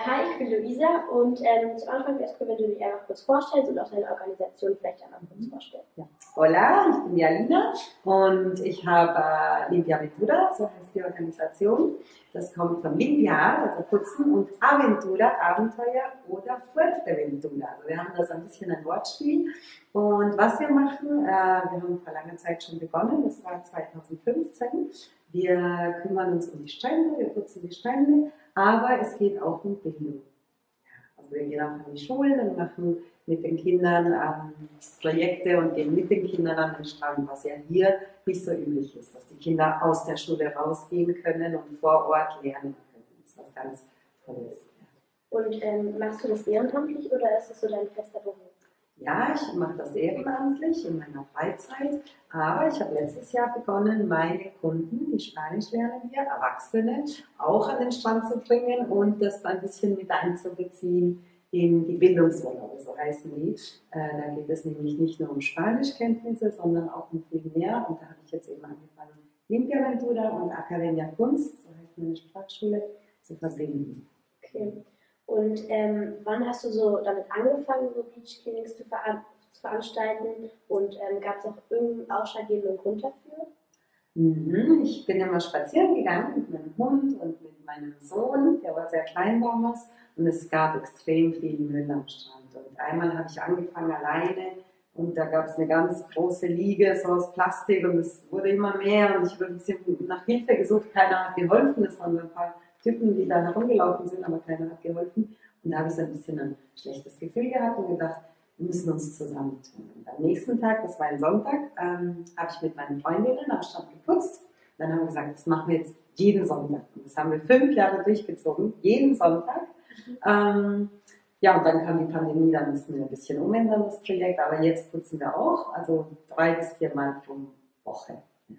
Hi, ich bin Luisa und zum Anfang wäre es cool, wenn du dich einfach kurz vorstellst und auch deine Organisation vielleicht einmal kurz vorstellst. Ja. Hola, ich bin die Alina und ich habe Limpia Aventura, so heißt die Organisation. Das kommt von Limpiar, also Putzen, und Aventura, Abenteuer oder Fuerteventura. Also wir haben das ein bisschen ein Wortspiel. Und was wir machen, wir haben vor langer Zeit schon begonnen, das war 2015. Wir kümmern uns um die Strände, wir putzen die Strände, aber es geht auch um Bildung. Also wir gehen auch an die Schulen und machen mit den Kindern Projekte und gehen mit den Kindern an den Strand, was ja hier nicht so üblich ist, dass die Kinder aus der Schule rausgehen können und vor Ort lernen können. Das ist was ganz Tolles. Und machst du das ehrenamtlich oder ist es so dein fester Beruf? Ja, ich mache das ehrenamtlich in meiner Freizeit, aber ich habe letztes Jahr begonnen, meine Kunden, die Spanisch lernen hier, Erwachsene, auch an den Strand zu bringen und das ein bisschen mit einzubeziehen in die Bildungsurlaube, so heißen die. Da geht es nämlich nicht nur um Spanischkenntnisse, sondern auch um viel mehr. Und da habe ich jetzt eben angefangen, Limpia Aventura und Academia Kunst, so heißt meine Sprachschule, zu verbinden. Okay. Und wann hast du so damit angefangen, so Beach Cleanings zu veranstalten? Und gab es auch irgendeinen ausschlaggebenden Grund dafür? Ich bin immer spazieren gegangen mit meinem Hund und mit meinem Sohn, der war sehr klein damals, und es gab extrem viel Müll am Strand. Und einmal habe ich angefangen alleine und da gab es eine ganz große Liege so aus Plastik und es wurde immer mehr und ich habe ein bisschen nach Hilfe gesucht, keiner hat geholfen, es waren so ein paar Typen, die da herumgelaufen sind, aber keiner hat geholfen. Und da habe ich so ein bisschen ein schlechtes Gefühl gehabt und gedacht, wir müssen uns zusammentun. Und am nächsten Tag, das war ein Sonntag, habe ich mit meinen Freundinnen am Strand geputzt. Dann haben wir gesagt, das machen wir jetzt jeden Sonntag. Und das haben wir 5 Jahre durchgezogen, jeden Sonntag. Ja, und dann kam die Pandemie, da mussten wir ein bisschen umändern, das Projekt. Aber jetzt putzen wir auch, also 3 bis 4 Mal pro Woche. Ja.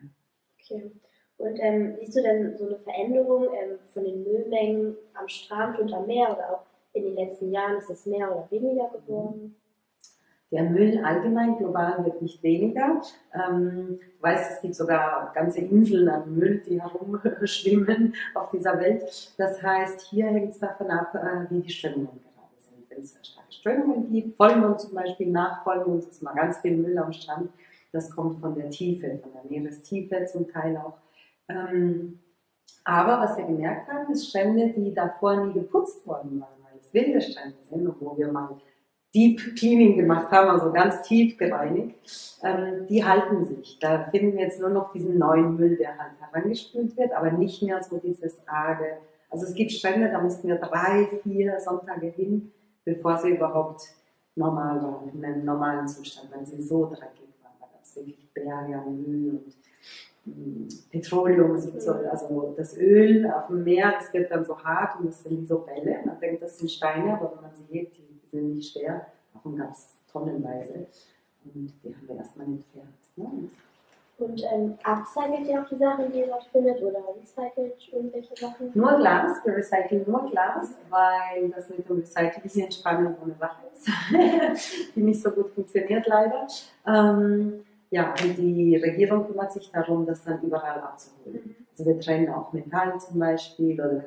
Okay. Und siehst du denn so eine Veränderung von den Müllmengen am Strand und am Meer oder auch in den letzten Jahren? Ist es mehr oder weniger geworden? Der Müll allgemein global wird nicht weniger. Ich weiß, es gibt sogar ganze Inseln an Müll, die herumschwimmen auf dieser Welt. Das heißt, hier hängt es davon ab, wie die Strömungen gerade sind. Wenn es starke Strömungen gibt, Vollmond zum Beispiel, nach Vollmond ist mal ganz viel Müll am Strand. Das kommt von der Tiefe, von der Meerestiefe zum Teil auch. Aber was wir gemerkt haben, ist Strände, die davor nie geputzt worden waren, weil es wilde Strände sind, wo wir mal Deep Cleaning gemacht haben, also ganz tief gereinigt, die halten sich. Da finden wir jetzt nur noch diesen neuen Müll, der halt herangespült wird, aber nicht mehr so dieses arge. Also es gibt Strände, da mussten wir 3, 4 Sonntage hin, bevor sie überhaupt normal waren, in einem normalen Zustand, weil sie so dreckig waren. Da gab es wirklich Berge an Müll und Petroleum, es gibt so, also das Öl auf dem Meer, das wird dann so hart und das sind wie so Bälle. Man denkt, das sind Steine, aber wenn man sie hebt, die sind nicht schwer, davon gab es tonnenweise und die haben wir erstmal entfernt. Ne? Und upcycelt ihr auch die Sachen, die ihr dort findet, oder recycelt irgendwelche Sachen? Nur Glas, wir recyceln nur Glas, weil das mit dem Recycling hier in Spanien so eine Sache ist, die nicht so gut funktioniert leider. Ja, und die Regierung kümmert sich darum, das dann überall abzuholen. Also wir trennen auch Metall zum Beispiel oder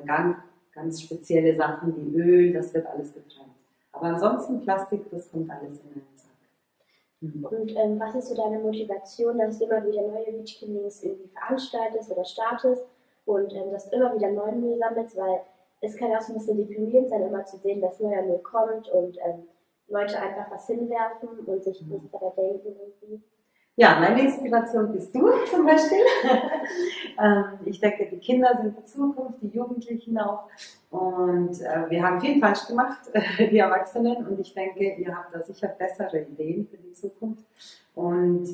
ganz spezielle Sachen wie Öl, das wird alles getrennt. Aber ansonsten Plastik, das kommt alles in einen Sack. Und was ist so deine Motivation, dass du immer wieder neue Beach Cleanings irgendwie veranstaltest oder startest und dass du immer wieder neuen Müll sammelst, weil es kann auch so ein bisschen deprimierend sein, immer zu sehen, dass neuer Müll kommt und Leute einfach was hinwerfen und sich nichts dabei denken irgendwie. Ja, meine Inspiration bist du zum Beispiel. Ich denke, die Kinder sind die Zukunft, die Jugendlichen auch. Und wir haben viel falsch gemacht, die Erwachsenen. Und ich denke, ihr habt da sicher bessere Ideen für die Zukunft. Und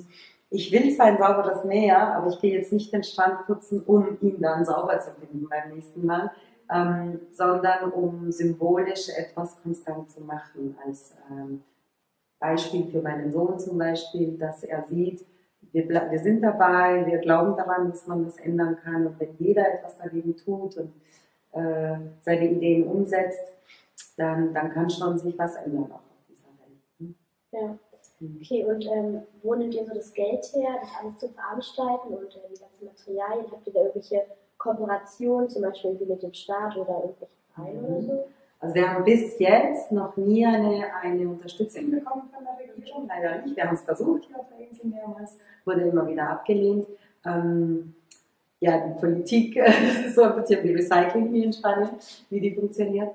ich will zwar ein sauberes Meer, aber ich gehe jetzt nicht den Strand putzen, um ihn dann sauber zu finden beim nächsten Mal, sondern um symbolisch etwas konstant zu machen als Beispiel für meinen Sohn zum Beispiel, dass er sieht, wir sind dabei, wir glauben daran, dass man das ändern kann und wenn jeder etwas dagegen tut und seine Ideen umsetzt, dann kann schon sich was ändern auch auf dieser Welt. Ja, okay, und wo nehmt ihr so das Geld her, das alles zu veranstalten und die ganzen Materialien? Habt ihr da irgendwelche Kooperationen, zum Beispiel mit dem Staat oder irgendwelche Vereine oder so? Also wir haben bis jetzt noch nie eine Unterstützung bekommen von der Regierung, leider nicht. Wir haben es versucht hier auf der Insel mehrmals, wurde immer wieder abgelehnt. Ja, die Politik, das ist so ein bisschen wie Recycling hier in Spanien, wie die funktioniert.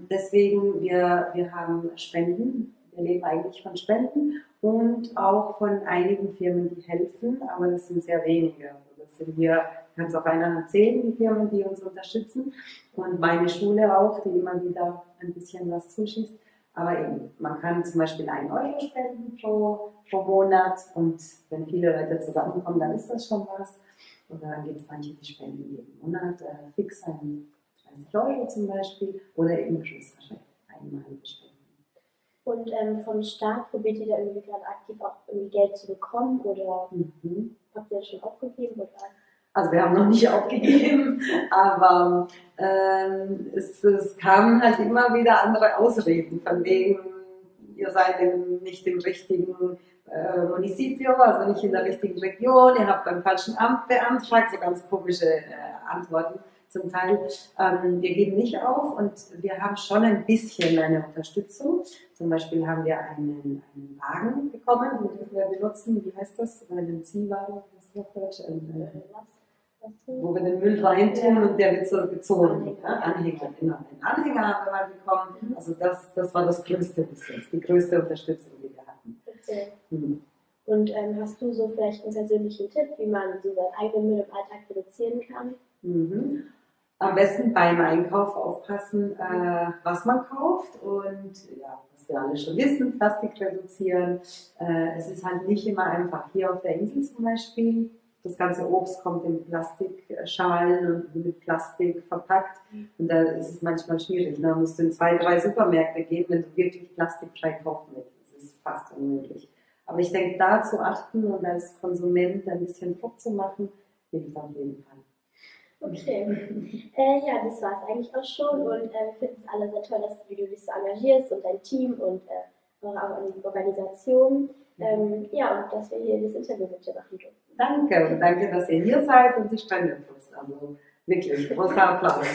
Deswegen, wir haben Spenden, wir leben eigentlich von Spenden und auch von einigen Firmen, die helfen, aber das sind sehr wenige. Also das sind hier, ich kann es auf einer Hand zählen, die Firmen, die uns unterstützen und meine Schule auch, die immer wieder ein bisschen was zuschießt. Aber eben, man kann zum Beispiel 1 Euro spenden pro Monat und wenn viele Leute zusammenkommen, dann ist das schon was. Oder dann gibt es manche, die spenden jeden Monat fix 30 Euro zum Beispiel oder eben größere einmalige Spenden. Und vom Staat probiert ihr da irgendwie gerade aktiv auch irgendwie Geld zu bekommen oder habt ihr das schon aufgegeben? Oder? Also wir haben noch nicht aufgegeben, aber es kamen halt immer wieder andere Ausreden, von wegen, ihr seid nicht im richtigen Municipio, also nicht in der richtigen Region, ihr habt beim falschen Amt beantragt, so ganz komische Antworten zum Teil. Wir geben nicht auf und wir haben schon ein bisschen eine Unterstützung. Zum Beispiel haben wir einen Wagen bekommen, den wir benutzen, wie heißt das? Einen Ziehwagen, was ist das auf Deutsch? Wo wir den Müll reintun und der wird so gezogen. Anhänger, genau. Den Anhänger haben wir mal bekommen. Also das war das Größte bis jetzt, die größte Unterstützung, die wir hatten. Okay. Und hast du so vielleicht einen persönlichen Tipp, wie man so seinen eigenen Müll im Alltag reduzieren kann? Am besten beim Einkauf aufpassen, was man kauft und ja, was wir alle schon wissen, Plastik reduzieren. Es ist halt nicht immer einfach. Hier auf der Insel zum Beispiel, das ganze Obst kommt in Plastikschalen und mit Plastik verpackt und da ist es manchmal schwierig. Da musst du in 2, 3 Supermärkte gehen, wenn du wirklich plastikfrei kaufen willst. Das ist fast unmöglich. Aber ich denke, da zu achten und als Konsument ein bisschen Druck zu machen, hilft auf jeden Fall. Okay, ja, das war es eigentlich auch schon und wir finden es alle sehr toll, dass du dich so engagierst und dein Team und eure Organisation. Ja, und dass wir hier das Interview mit dir machen dürfen. Danke und danke, dass ihr hier seid und die Strände putzt. Also wirklich, großer Applaus.